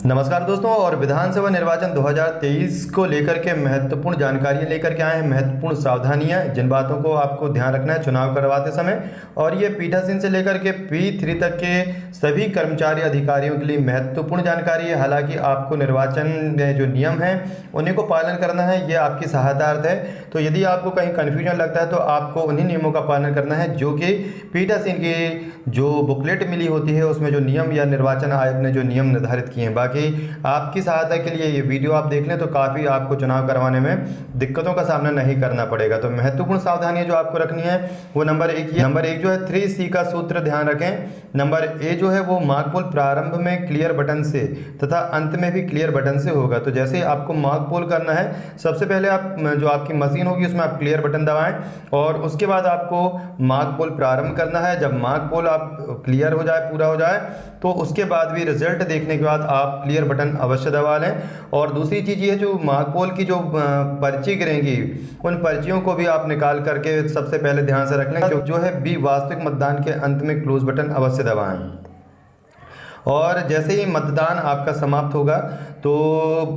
नमस्कार दोस्तों, और विधानसभा निर्वाचन 2023 को लेकर के महत्वपूर्ण जानकारियां लेकर के आए हैं। महत्वपूर्ण सावधानियां जिन बातों को आपको ध्यान रखना है चुनाव करवाते समय, और ये पीठासीन से लेकर के P3 तक के सभी कर्मचारी अधिकारियों के लिए महत्वपूर्ण जानकारी है। हालांकि आपको निर्वाचन में जो नियम हैं उन्हीं को पालन करना है, ये आपकी सहायतार्थ है। तो यदि आपको कहीं कन्फ्यूजन लगता है तो आपको उन्हीं नियमों का पालन करना है जो कि पीठासीन की जो बुकलेट मिली होती है उसमें जो नियम या निर्वाचन आयोग ने जो नियम निर्धारित किए हैं। बाकी आपकी सहायता के लिए ये वीडियो आप देख लें तो काफ़ी आपको चुनाव करवाने में दिक्कतों का सामना नहीं करना पड़ेगा। तो महत्वपूर्ण सावधानियां जो आपको रखनी है वो नंबर एक जो है 3C का सूत्र ध्यान रखें। नंबर ए जो है वो मार्क प्रारंभ में क्लियर बटन से तथा अंत में भी क्लियर बटन से होगा। तो जैसे ही आपको मार्क पोल करना है, सबसे पहले आप जो आपकी मशीन होगी उसमें आप क्लियर बटन दबाएं और उसके बाद आपको मार्क पोल प्रारंभ करना है। जब मार्क पोल आप क्लियर हो जाए, पूरा हो जाए, तो उसके बाद भी रिजल्ट देखने के बाद आप क्लियर बटन अवश्य दबा लें। और दूसरी चीज़ ये, जो मार्क पोल की जो पर्ची गिरेंगी उन पर्चियों को भी आप निकाल करके सबसे पहले ध्यान से रख लें। जो है बी, वास्तविक मतदान के अंत में क्लोज बटन अवश्य दबाएं। और जैसे ही मतदान आपका समाप्त होगा तो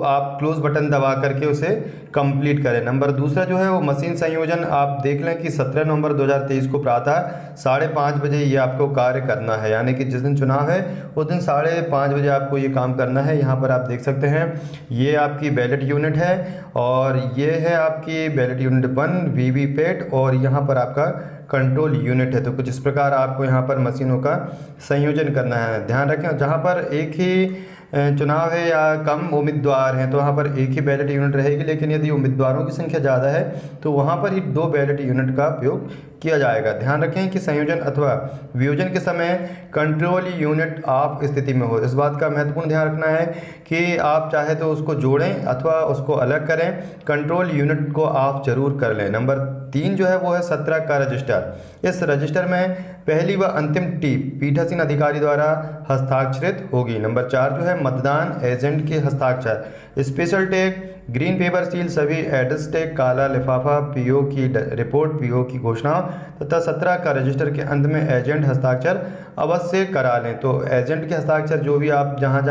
आप क्लोज बटन दबा करके उसे कंप्लीट करें। नंबर दूसरा जो है वो मशीन संयोजन आप देख लें कि 17 नवंबर 2023 को प्रातः 5:30 बजे ये आपको कार्य करना है, यानी कि जिस दिन चुनाव है उस दिन 5:30 बजे आपको ये काम करना है। यहाँ पर आप देख सकते हैं ये आपकी बैलेट यूनिट है और ये है आपकी बैलेट यूनिट 1 वीवीपैट, और यहाँ पर आपका कंट्रोल यूनिट है। तो कुछ इस प्रकार आपको यहाँ पर मशीनों का संयोजन करना है। ध्यान रखें, जहाँ पर एक ही चुनाव है या कम उम्मीदवार हैं तो वहाँ पर एक ही बैलेट यूनिट रहेगी, लेकिन यदि उम्मीदवारों की संख्या ज़्यादा है तो वहाँ पर ही 2 बैलेट यूनिट का उपयोग किया जाएगा। ध्यान रखें कि संयोजन अथवा वियोजन के समय कंट्रोल यूनिट ऑफ स्थिति में हो। इस बात का महत्वपूर्ण ध्यान रखना है कि आप चाहे तो उसको जोड़ें अथवा उसको अलग करें, कंट्रोल यूनिट को ऑफ जरूर कर लें। नंबर 3 जो है वो है 17 का रजिस्टर। इस रजिस्टर में पहली व अंतिम टिप पीठासीन अधिकारी द्वारा हस्ताक्षरित होगी। नंबर 4 जो है मतदान एजेंट के हस्ताक्षर, special tag, green paper seal, सभी एड्रेस टैग, काला लिफाफा, पीओ की रिपोर्ट, पीओ की घोषणा तथा 17 का रजिस्टर के अंत में एजेंट हस्ताक्षर अवश्य करा लें। तो एजेंट के हस्ताक्षर जो भी आप जहाँ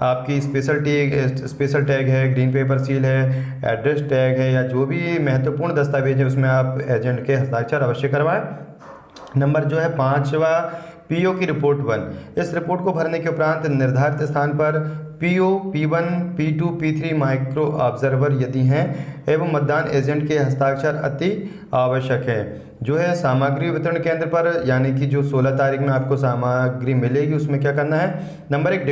आपकी स्पेशल टैग है, ग्रीन पेपर सील है, एड्रेस टैग है या जो भी महत्वपूर्ण दस्तावेज है उसमें आप एजेंट के हस्ताक्षर अवश्य करवाएं। नंबर जो है 5वां, पीओ की रिपोर्ट 1। इस रिपोर्ट को भरने के उपरांत निर्धारित स्थान पर PO, P1, P2, P3 micro observer यदि हैं एवं मतदान एजेंट के हस्ताक्षर अति आवश्यक है। जो है सामग्री वितरण केंद्र पर, यानी कि जो 16 तारीख में आपको सामग्री मिलेगी उसमें क्या करना है। नंबर 1,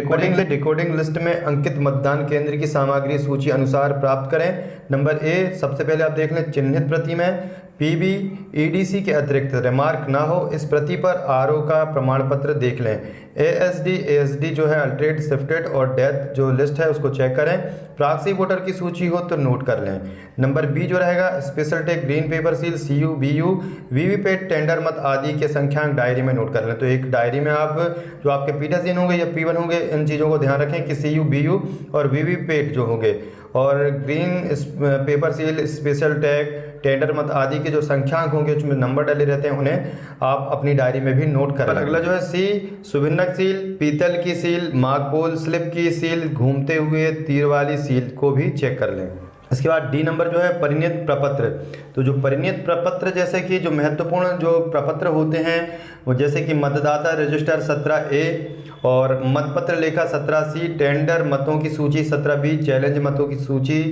डिकोडिंग लिस्ट में अंकित मतदान केंद्र की सामग्री सूची अनुसार प्राप्त करें। नंबर ए, सबसे पहले आप देख लें चिन्हित प्रति में पीबी ईडीसी के अतिरिक्त रिमार्क ना हो, इस प्रति पर आरओ का प्रमाण पत्र देख लें। एएसडी जो है अल्टरेट, शिफ्टेड और डेथ जो लिस्ट है उसको चेक करें। प्रॉक्सी वोटर की सूची हो तो नोट कर लें। नंबर बी जो रहेगा special tag, green paper seal, CU, BU, VVPAT, tender मत आदि के संख्यांक डायरी में नोट कर लें। तो एक डायरी में आप जो आपके पीठासीन होंगे या P1 होंगे इन चीज़ों को ध्यान रखें कि सीयू, बीयू और वीवीपैट जो होंगे, और green paper seal, special tag, tender मत आदि के जो संख्यांक होंगे उसमें नंबर डले रहते हैं, उन्हें आप अपनी डायरी में भी नोट कर लें। अगला जो है सी, सुभिन्नक सील, पीतल की सील, मार्क पोल स्लिप की सील, घूमते हुए तीर वाली सील को भी चेक कर लें। इसके बाद डी नंबर जो है परिणित प्रपत्र। तो जो परिणित प्रपत्र जैसे कि जो महत्वपूर्ण जो प्रपत्र होते हैं वो जैसे कि मतदाता रजिस्टर 17A और मतपत्र लेखा 17C, टेंडर मतों की सूची 17B, चैलेंज मतों की सूची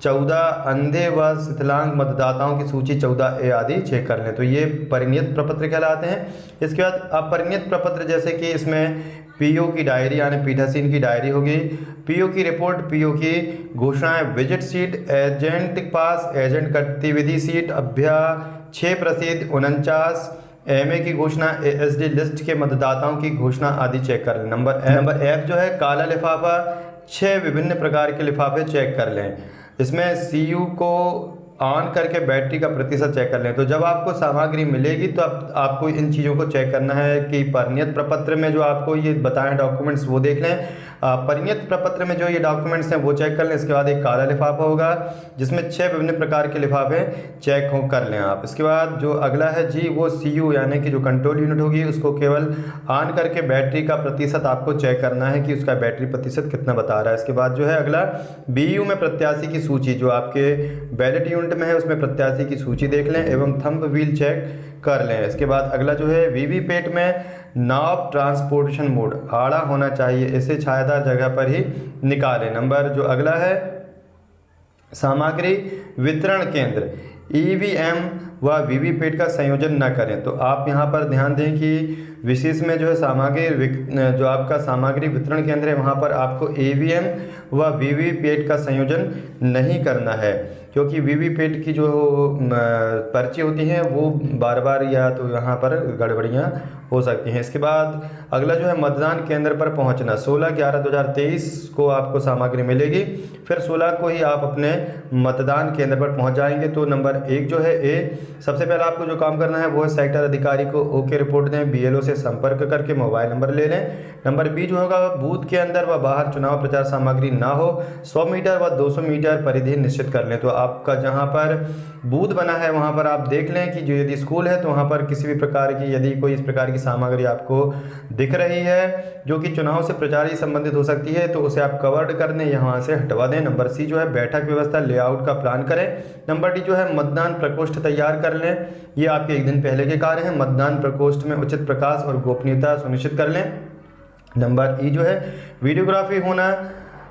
14, अंधे व शिथिलांग मतदाताओं की सूची 14A आदि चेक कर लें। तो ये परिणित प्रपत्र कहलाते हैं। इसके बाद अपरिणित प्रपत्र जैसे कि इसमें पीओ की डायरी यानी पीठासीन की डायरी होगी, पीओ की रिपोर्ट, पीओ की घोषणाएं, विजिट सीट, एजेंट पास, एजेंट गतिविधि सीट, अभ्या 6 प्रसिद्ध 49, एमए की घोषणा, एएसडी लिस्ट के मतदाताओं की घोषणा आदि चेक कर लें। नंबर एफ जो है काला लिफाफा, 6 विभिन्न प्रकार के लिफाफे चेक कर लें। इसमें सीयू को ऑन करके बैटरी का प्रतिशत चेक कर लें। तो जब आपको सामग्री मिलेगी तो आपको इन चीज़ों को चेक करना है कि परिणित प्रपत्र में जो आपको ये बताएं डॉक्यूमेंट्स वो देख लें। परिणत प्रपत्र में जो ये डॉक्यूमेंट्स हैं वो चेक कर लें। इसके बाद एक काला लिफाफा होगा जिसमें 6 विभिन्न प्रकार के लिफाफे चेक हो कर लें आप। इसके बाद जो अगला है जी वो CU यानी कि जो कंट्रोल यूनिट होगी उसको केवल ऑन करके बैटरी का प्रतिशत आपको चेक करना है कि उसका बैटरी प्रतिशत कितना बता रहा है। इसके बाद जो है अगला BU में प्रत्याशी की सूची, जो आपके बैलेट यूनिट में है उसमें प्रत्याशी की सूची देख लें एवं थंब व्हील चेक कर लें। इसके बाद अगला जो है वीवीपैट में नॉब ट्रांसपोर्टेशन मोड आड़ा होना चाहिए, इसे छायादार जगह पर ही निकालें। नंबर जो अगला है सामग्री वितरण केंद्र EVM व वीवीपैट का संयोजन न करें। तो आप यहाँ पर ध्यान दें कि विशेष में जो है जो आपका सामग्री वितरण केंद्र है वहाँ पर आपको EVM व वीवीपैट का संयोजन नहीं करना है, क्योंकि वीवीपैट की जो पर्ची होती हैं वो बार बार या तो यहाँ पर गड़बड़ियाँ हो सकती हैं। इसके बाद अगला जो है मतदान केंद्र पर पहुँचना। 16/11/2023 को आपको सामग्री मिलेगी, फिर 16 को ही आप अपने मतदान केंद्र पर पहुँच जाएंगे। तो नंबर 1 जो है A, सबसे पहले आपको जो काम करना है वो है सेक्टर अधिकारी को ओके रिपोर्ट दें, BLO से संपर्क करके मोबाइल नंबर ले लें। नंबर B जो होगा बूथ के अंदर व बाहर चुनाव प्रचार सामग्री ना हो, 100 मीटर व 200 मीटर परिधि निश्चित कर लें। तो आपका जहाँ पर बूथ बना है वहाँ पर आप देख लें कि जो यदि स्कूल है तो वहाँ पर किसी भी प्रकार की यदि कोई इस प्रकार की सामग्री आपको दिख रही है जो कि चुनाव से प्रचार ही संबंधित हो सकती है तो उसे आप कवर्ड कर दें, यहाँ से हटवा दें। नंबर C जो है बैठक व्यवस्था लेआउट का प्लान करें। नंबर D जो है मतदान प्रकोष्ठ तैयार कर लें, ये आपके एक दिन पहले के कार्य हैं। मतदान प्रकोष्ठ में उचित प्रकाश और गोपनीयता सुनिश्चित कर लें। नंबर E जो है वीडियोग्राफी होना,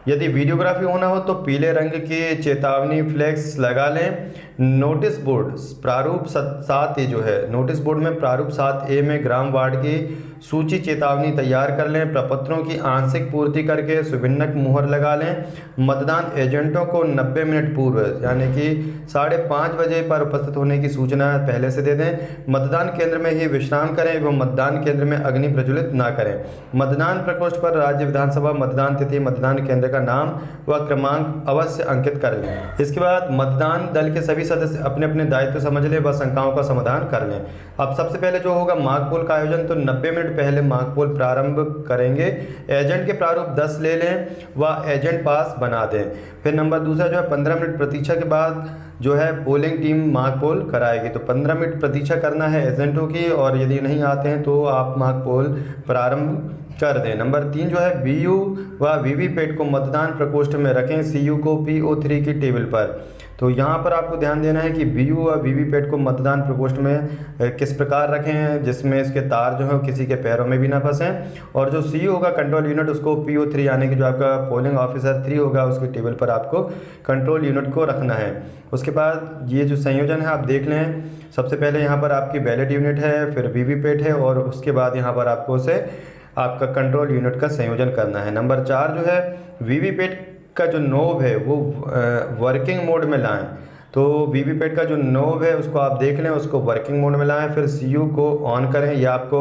यदि वीडियोग्राफी होना हो तो पीले रंग की चेतावनी फ्लैक्स लगा लें। नोटिस बोर्ड प्रारूप 7A जो है नोटिस बोर्ड में प्रारूप 7A में ग्राम वार्ड की सूची चेतावनी तैयार कर लें। प्रपत्रों की आंशिक पूर्ति करके सुभिन्नक मुहर लगा लें। मतदान एजेंटों को 90 मिनट पूर्व यानी कि 5:30 बजे पर उपस्थित होने की सूचना पहले से दे दें। मतदान केंद्र में ही विश्राम करें एवं मतदान केंद्र में अग्नि प्रज्वलित ना करें। मतदान प्रकोष्ठ पर राज्य विधानसभा मतदान तिथि, मतदान केंद्र का नाम व क्रमांक अवश्य अंकित कर लें। इसके बाद मतदान दल के सभी सदस्य अपने अपने दायित्व समझ लें व शंकाओं का समाधान कर लें। अब सबसे पहले जो होगा मॉक पोल का आयोजन, तो 90 मिनट पहले मॉक पोल प्रारंभ करेंगे। एजेंट के प्रारूप 10 ले लें व एजेंट पास बना दें। फिर नंबर दूसरा जो है 15 मिनट प्रतीक्षा के बाद जो है पोलिंग टीम मॉक पोल कराएगी। तो 15 मिनट प्रतीक्षा करना है एजेंटों की, और यदि नहीं आते हैं तो आप मॉक पोल प्रारंभ कर दें। नंबर 3 जो है BU व वीवीपैट को मतदान प्रकोष्ठ में रखें, CU को PO3 की टेबल पर। तो यहाँ पर आपको ध्यान देना है कि BU व वीवीपैट को मतदान प्रकोष्ठ में किस प्रकार रखें हैं जिसमें इसके तार जो है किसी के पैरों में भी ना फंसें, और जो CU होगा कंट्रोल यूनिट उसको PO3 यानी कि जो आपका पोलिंग ऑफिसर 3 होगा उसकी टेबल पर आपको कंट्रोल यूनिट को रखना है। उसके बाद ये जो संयोजन है आप देख लें, सबसे पहले यहाँ पर आपकी बैलेट यूनिट है, फिर वीवीपैट है, और उसके बाद यहाँ पर आपको उसे आपका कंट्रोल यूनिट का संयोजन करना है। नंबर 4 जो है वीवीपैट का जो नोब है वो वर्किंग मोड में लाएं। तो वीवीपैट का जो नोब है उसको आप देख लें, उसको वर्किंग मोड में लाएं, फिर CU को ऑन करें। ये आपको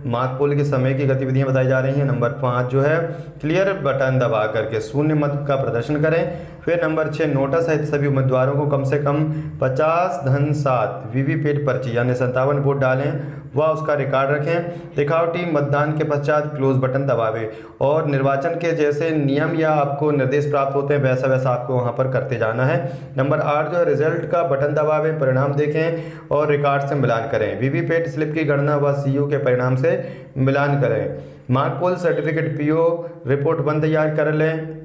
मॉक पोल के समय की गतिविधियां बताई जा रही हैं। नंबर 5 जो है क्लियर बटन दबा करके शून्य मत का प्रदर्शन करें। फिर नंबर 6 नोटिस सहित सभी उम्मीदवारों को कम से कम 50-7 वीवीपैट पर्ची यानी 57 वोट डालें व उसका रिकॉर्ड रखें। दिखावटी मतदान के पश्चात क्लोज बटन दबावें, और निर्वाचन के जैसे नियम या आपको निर्देश प्राप्त होते हैं वैसा वैसा आपको वहां पर करते जाना है। नंबर 8 जो है रिजल्ट का बटन दबावें, परिणाम देखें और रिकॉर्ड से मिलान करें। वीवीपैट स्लिप की गणना व CU के परिणाम से मिलान करें। Mock poll certificate PO report 1 तैयार कर लें।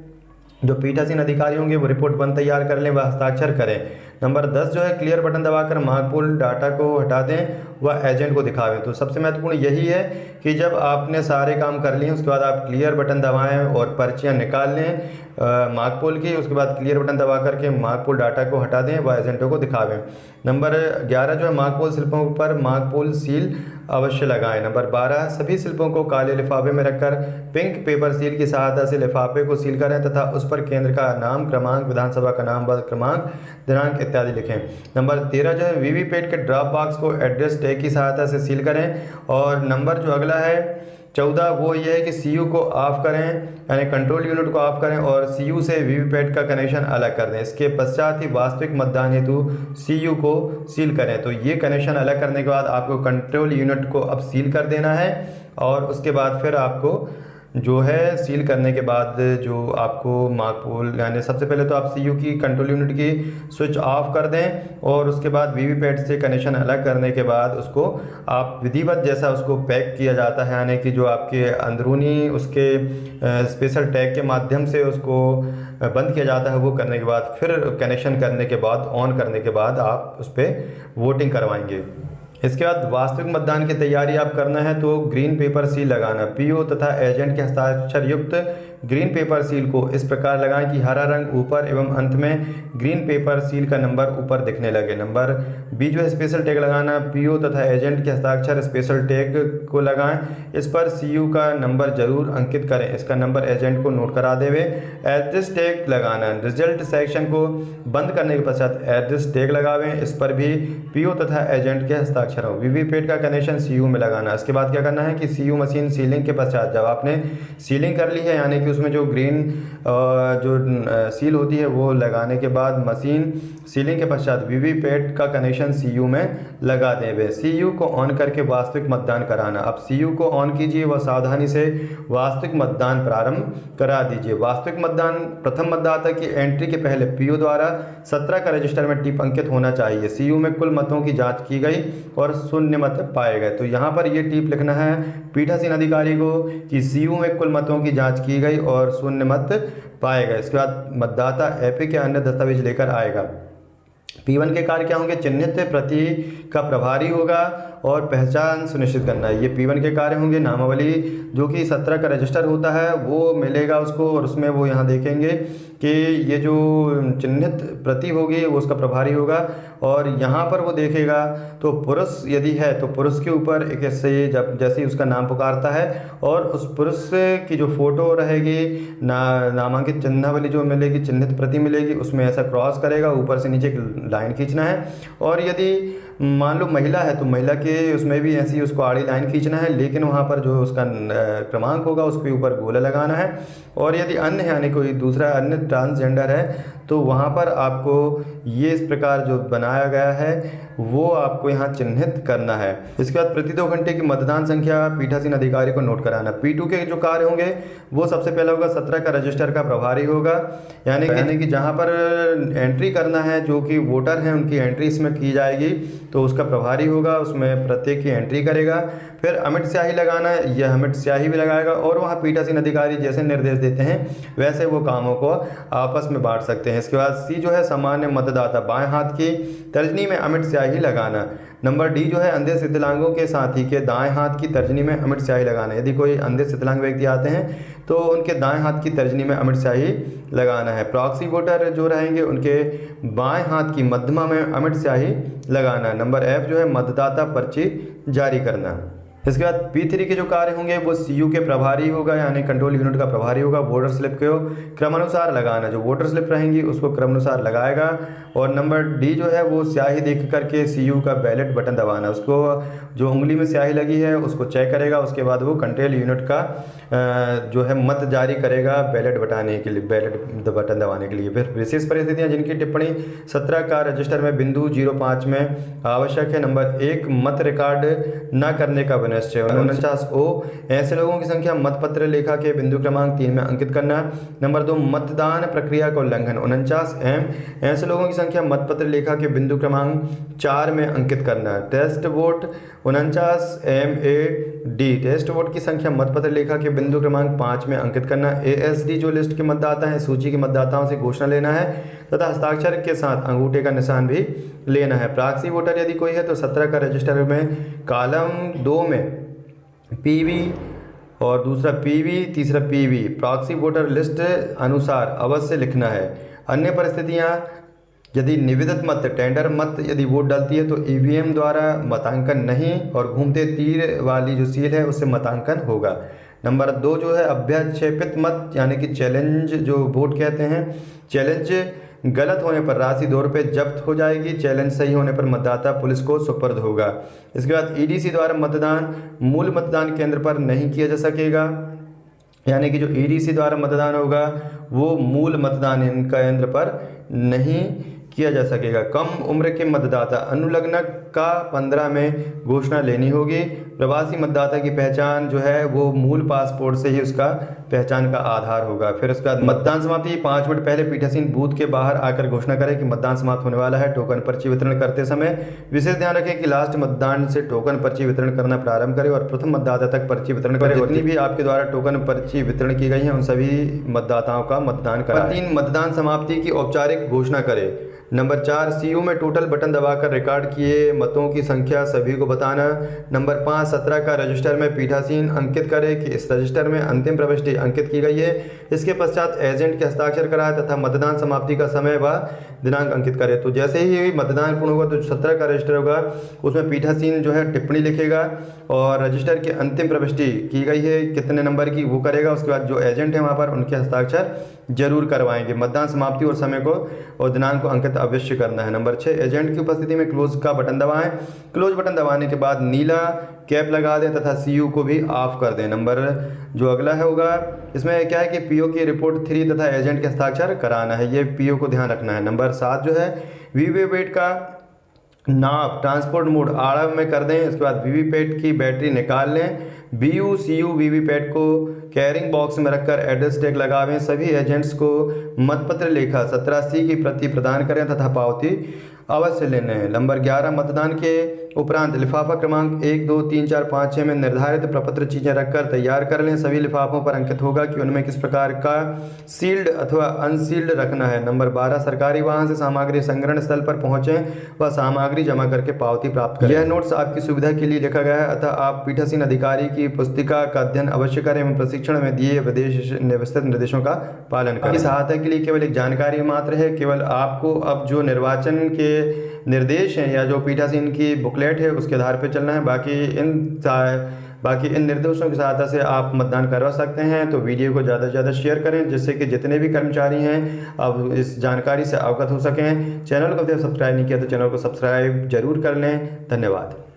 जो पीठासीन अधिकारी होंगे वो रिपोर्ट 1 तैयार कर लें व हस्ताक्षर करें। नंबर 10 जो है क्लियर बटन दबाकर मॉक पोल डाटा को हटा दें व एजेंट को दिखावें। तो सबसे महत्वपूर्ण यही है कि जब आपने सारे काम कर लिए उसके बाद आप क्लियर बटन दबाएं और पर्चियां निकाल लें मॉक पोल की। उसके बाद क्लियर बटन दबा करके मॉक पोल डाटा को हटा दें व एजेंटों को दिखावें। नंबर 11 जो है मॉक पोल शिल्पों पर मॉक पोल सील अवश्य लगाएं। नंबर 12 सभी शिल्पों को काले लिफाफे में रखकर पिंक पेपर सील की सहायता से लिफाफे को सील करें तथा उस पर केंद्र का नाम, क्रमांक, विधानसभा का नाम व क्रमांक, दिनांक इत्यादि लिखें। नंबर 13 जो है वीवीपैट के ड्रॉप बॉक्स को एड्रेस टैग की सहायता से सील करें। और नंबर जो अगला है 14 वो ये है कि CU को ऑफ करें यानी कंट्रोल यूनिट को ऑफ करें और CU से वीवीपैट का कनेक्शन अलग कर दें। इसके पश्चात ही वास्तविक मतदान हेतु CU को सील करें। तो ये कनेक्शन अलग करने के बाद आपको कंट्रोल यूनिट को अब सील कर देना है और उसके बाद फिर आपको जो है सील करने के बाद जो आपको मार्कपोल यानी सबसे पहले तो आप सीयू की कंट्रोल यूनिट की स्विच ऑफ कर दें और उसके बाद वीवीपैट से कनेक्शन अलग करने के बाद उसको आप विधिवत जैसा उसको पैक किया जाता है, यानी कि जो आपके अंदरूनी उसके स्पेशल टैग के माध्यम से उसको बंद किया जाता है, वो करने के बाद फिर कनेक्शन करने के बाद ऑन करने के बाद आप उस पर वोटिंग करवाएंगे। इसके बाद वास्तविक मतदान की तैयारी आप करना है तो ग्रीन पेपर सील लगाना। पीओ तथा एजेंट के हस्ताक्षर युक्त ग्रीन पेपर सील को इस प्रकार लगाएं कि हरा रंग ऊपर एवं अंत में ग्रीन पेपर सील का नंबर ऊपर दिखने लगे। नंबर बी जो है स्पेशल टैग लगाना। पीओ तथा एजेंट के हस्ताक्षर स्पेशल टैग को लगाएं, इस पर सीयू का नंबर जरूर अंकित करें, इसका नंबर एजेंट को नोट करा देवे। एड्रेस टैग लगाना। रिजल्ट सेक्शन को बंद करने के पश्चात एड्रेस टैग लगावें, इस पर भी पीओ तथा एजेंट के हस्ताक्षर हो। वीवीपैट का कनेक्शन सीयू में लगाना। इसके बाद क्या करना है कि सीयू मशीन सीलिंग के पश्चात जब आपने सीलिंग कर ली है, यानी कि उसमें जो ग्रीन जो सील होती है वो लगाने के बाद मशीन सीलिंग के पश्चात वीवीपैट का कनेक्शन सीयू में लगा देवे। सीयू को ऑन करके वास्तविक मतदान कराना। अब सीयू को ऑन कीजिए व सावधानी से वास्तविक मतदान प्रारंभ करा दीजिए। वास्तविक मतदान प्रथम मतदाता की एंट्री के पहले पीओ द्वारा 17 का रजिस्टर में टिप अंकित होना चाहिए। सीयू में कुल मतों की जांच की गई और शून्य मत पाए गए, तो यहाँ पर ये टिप लिखना है पीठासीन अधिकारी को कि सीयू में कुल मतों की जांच की गई और शून्य मत पाए गए। इसके बाद मतदाता एपी के अन्य दस्तावेज लेकर आएगा। P1 के कार्य क्या होंगे? चिन्हित प्रति का प्रभारी होगा और पहचान सुनिश्चित करना है, ये P1 के कार्य होंगे। नामावली जो कि 17 का रजिस्टर होता है वो मिलेगा उसको और उसमें वो यहाँ देखेंगे कि ये जो चिन्हित प्रति होगी वो उसका प्रभारी होगा और यहाँ पर वो देखेगा तो पुरुष यदि है तो पुरुष के ऊपर एक ऐसे जब जैसे ही उसका नाम पुकारता है और उस पुरुष की जो फोटो रहेगी नामांकित चिन्हावली जो मिलेगी, चिन्हित प्रति मिलेगी, उसमें ऐसा क्रॉस करेगा, ऊपर से नीचे लाइन खींचना है। और यदि मान लो महिला है तो महिला के उसमें भी ऐसी उसको आड़ी लाइन खींचना है, लेकिन वहाँ पर जो उसका क्रमांक होगा उसके ऊपर गोला लगाना है। और यदि अन्य यानी कोई दूसरा अन्य ट्रांसजेंडर है तो वहाँ पर आपको ये इस प्रकार जो बनाया गया है वो आपको यहाँ चिन्हित करना है। इसके बाद प्रति 2 घंटे की मतदान संख्या पीठासीन अधिकारी को नोट कराना। P2 के जो कार्य होंगे वो सबसे पहला होगा 17 का रजिस्टर का प्रभारी होगा, यानी कि जहाँ पर एंट्री करना है जो कि वोटर हैं उनकी एंट्री इसमें की जाएगी तो उसका प्रभारी होगा, उसमें प्रत्येक की एंट्री करेगा। फिर अमिट स्याही लगाना है, यह अमिट स्याही भी लगाएगा और वहाँ पीठासीन अधिकारी जैसे निर्देश देते हैं वैसे वो कामों को आपस में बांट सकते हैं। इसके बाद C जो है सामान्य मतदाता बाएं हाथ की तर्जनी में अमिट स्याही लगाना। नंबर D जो है अंधे शिथिलांगों के साथी के दाएं हाथ की तर्जनी में अमिट स्याही लगाना। यदि कोई अंधे शिथिलांग व्यक्ति आते हैं तो उनके दाएं हाथ की तर्जनी में अमिट स्याही लगाना है। प्रॉक्सी वोटर जो रहेंगे उनके बाएं हाथ की मध्यमा में अमिट स्याही लगाना। नंबर F जो है मतदाता पर्ची जारी करना। इसके बाद P3 के जो कार्य होंगे वो सीयू के प्रभारी होगा, यानी कंट्रोल यूनिट का प्रभारी होगा। वोटर स्लिप को क्रमानुसार लगाना, जो वोटर स्लिप रहेंगी उसको क्रमानुसार लगाएगा। और नंबर D जो है वो स्याही देख करके सीयू का बैलेट बटन दबाना, उसको जो उंगली में स्याही लगी है उसको चेक करेगा, उसके बाद वो कंट्रोल यूनिट का जो है मत जारी करेगा बैलेट बटाने के लिए, बैलेट बटन दबाने के लिए। फिर विशेष परिस्थितियाँ जिनकी टिप्पणी 17 का रजिस्टर में बिंदु 05 में आवश्यक है। नंबर 1 मत रिकॉर्ड न करने का 49O ऐसे लोगों की संख्या मतपत्र लेखा के बिंदु क्रमांक 3 में अंकित करना। नंबर 2 मतदान प्रक्रिया का उल्लंघन 49M ऐसे लोगों की संख्या मतपत्र लेखा के बिंदु क्रमांक 4 में अंकित करना। Test vote 49MAD test vote की संख्या मतपत्र लेखा के बिंदु क्रमांक 5 में अंकित करना। ASD जो लिस्ट के मतदाता हैं सूची के मतदाताओं से घोषणा लेना है तथा हस्ताक्षर के साथ अंगूठे का निशान भी लेना है। प्रॉक्सी वोटर यदि कोई है तो 17 का रजिस्टर में कॉलम 2 में PV और दूसरा PV तीसरा PV प्रॉक्सी वोटर लिस्ट अनुसार अवश्य लिखना है। अन्य परिस्थितियाँ यदि निवेदित मत टेंडर मत यदि वोट डालती है तो EVM द्वारा मतांकन नहीं और घूमते तीर वाली जो सील है उससे मतांकन होगा। नंबर 2 जो है अभ्याक्षेपित मत यानी कि चैलेंज जो वोट कहते हैं, चैलेंज गलत होने पर राशि 2 रुपये जब्त हो जाएगी, चैलेंज सही होने पर मतदाता पुलिस को सुपर्द होगा। इसके बाद EDC द्वारा मतदान मूल मतदान केंद्र पर नहीं किया जा सकेगा, यानी कि जो EDC द्वारा मतदान होगा वो मूल मतदान केंद्र पर नहीं किया जा सकेगा। कम उम्र के मतदाता अनुलग्नक का 15 में घोषणा लेनी होगी। प्रवासी मतदाता की पहचान जो है वो मूल पासपोर्ट से ही उसका पहचान का आधार होगा। फिर उसके बाद मतदान समाप्ति 5 मिनट पहले पीठासीन बूथ के बाहर आकर घोषणा करे कि मतदान समाप्त होने वाला है। टोकन पर्ची वितरण करते समय विशेष ध्यान रखें कि लास्ट मतदान से टोकन पर्ची वितरण करना प्रारंभ करें और प्रथम मतदाता तक पर्ची वितरण करें। जितनी भी आपके द्वारा टोकन पर्ची वितरण की गई है उन सभी मतदाताओं का मतदान कराएं। 3 मतदान समाप्ति की औपचारिक घोषणा करें। नंबर 4 सीयू में टोटल बटन दबाकर रिकॉर्ड किए मतों की संख्या सभी को बताना। नंबर 5 17 का रजिस्टर में पीठासीन अंकित करे कि इस रजिस्टर में अंतिम प्रविष्टि अंकित की गई है। इसके पश्चात एजेंट के हस्ताक्षर कराए तथा मतदान समाप्ति का समय व दिनांक अंकित करे। तो जैसे ही मतदान पूर्ण होगा तो 17 का रजिस्टर होगा उसमें पीठासीन जो है टिप्पणी लिखेगा और रजिस्टर की अंतिम प्रविष्टि की गई है कितने नंबर की वो करेगा। उसके बाद जो एजेंट है वहाँ पर उनके हस्ताक्षर जरूर करवाएंगे। मतदान समाप्ति और समय को और दिनांक को अंकित अवश्य करना है। नंबर 6 एजेंट की उपस्थिति में क्लोज का बटन दबाएं। क्लोज बटन दबाने के बाद नीला कैप लगा दें तथा सीयू को भी ऑफ कर दें। नंबर जो अगला है होगा इसमें क्या है कि पीओ की रिपोर्ट 3 तथा एजेंट के हस्ताक्षर कराना है, ये पीओ को ध्यान रखना है। नंबर 7 जो है वीवीपैट का नाप ट्रांसपोर्ट मोड आरएम में कर दें। इसके बाद वीवीपैट की बैटरी निकाल लें। बीयू सीयू वीवीपैट को कैरिंग बॉक्स में रखकर एड्रेस टैग लगावें। सभी एजेंट्स को मतपत्र लेखा 17C की प्रति प्रदान करें तथा पावती अवश्य लेने हैं। नंबर 11 मतदान के उपरांत लिफाफा क्रमांक 1 2 3 4 5 6 में निर्धारित प्रपत्र चीज़ें रखकर तैयार कर लें। सभी लिफाफों पर अंकित होगा कि उनमें किस प्रकार का सील्ड अथवा अनसील्ड रखना है। नंबर 12 सरकारी वाहन से सामग्री संग्रहण स्थल पर पहुंचें व सामग्री जमा करके पावती प्राप्त करें। यह नोट्स आपकी सुविधा के लिए लिखा गया है, अतः आप पीठासीन अधिकारी की पुस्तिका का अध्ययन अवश्य करें एवं प्रशिक्षण में दिए विस्तृत निर्देशों का पालन करें। सहायता के लिए केवल एक जानकारी मात्र है, केवल आपको अब जो निर्वाचन के निर्देश हैं या जो पीठासीन की बुकलेट है उसके आधार पर चलना है। बाकी इन निर्देशों की सहायता से आप मतदान करवा सकते हैं। तो वीडियो को ज़्यादा से ज़्यादा शेयर करें जिससे कि जितने भी कर्मचारी हैं अब इस जानकारी से अवगत हो सकें। चैनल को अगर सब्सक्राइब नहीं किया तो चैनल को सब्सक्राइब जरूर कर लें। धन्यवाद।